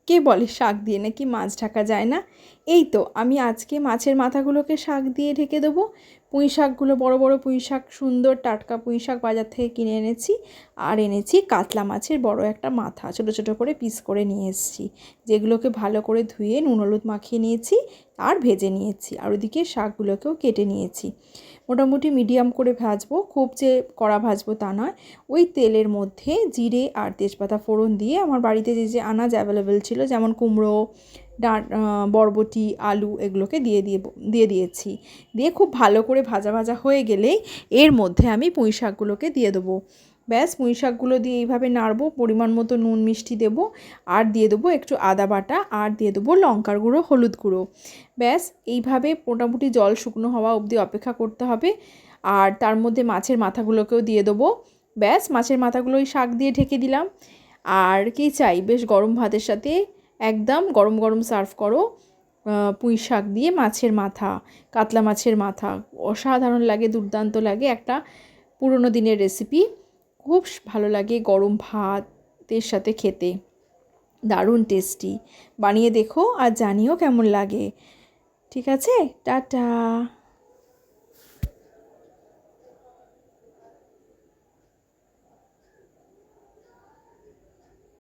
কে বলে শাক দিয়ে নাকি মাছ ঢাকা যায় না। এই তো আমি আজকে মাছের মাথাগুলোকে শাক দিয়ে ঢেকে দেবো। পুঁই শাকগুলো বড় বড় পুঁই শাক, সুন্দর টাটকা পুঁই শাক বাজার থেকে কিনে এনেছি। আর এনেছি কাতলা মাছের বড় একটা মাথা, ছোটো ছোটো করে পিস করে নিয়ে এসেছি, যেগুলোকে ভালো করে ধুয়ে নুন হলুদ মাখিয়ে নিয়েছি আর ভেজে নিয়েছি। আর ওদিকে শাকগুলোকেও কেটে নিয়েছি। মোটামুটি মিডিয়াম করে ভাজবো, খুব যে কড়া ভাজবো তা নয়। ওই তেলের মধ্যে জিরে আর তেজপাতা ফোড়ন দিয়ে আমার বাড়িতে যে যে আনাজ অ্যাভেলেবেল ছিল, যেমন কুমড়ো, বরবটি, আলু, এগুলোকে দিয়ে দিয়েছি। দিয়ে খুব ভালো করে ভাজা ভাজা হয়ে গেলেই এর মধ্যে আমি পুঁই শাকগুলোকে দিয়ে দেবো। ব্যাস, পুঁই শাকগুলো দিয়ে এইভাবে নাড়বো, পরিমাণ মতো নুন মিষ্টি দেবো, আর দিয়ে দেবো একটু আদা বাটা, আর দিয়ে দেবো লঙ্কার গুঁড়ো, হলুদ গুঁড়ো। ব্যাস, এইভাবে মোটামুটি জল শুকনো হওয়া অবধি অপেক্ষা করতে হবে। আর তার মধ্যে মাছের মাথাগুলোকেও দিয়ে দেবো। ব্যাস, মাছের মাথাগুলো ওই শাক দিয়ে ঢেকে দিলাম। আর কি চাই, বেশ গরম ভাতের সাথে একদম গরম গরম সার্ভ করো পুঁই শাক দিয়ে মাছের মাথা, কাতলা মাছের মাথা। অসাধারণ লাগে, দুর্দান্ত লাগে, একটা পুরনো দিনের রেসিপি। খুব ভালো লাগে গরম ভাতের সাথে খেতে, দারুণ টেস্টি। বানিয়ে দেখো আর জানিও কেমন লাগে। ঠিক আছে, টাটা।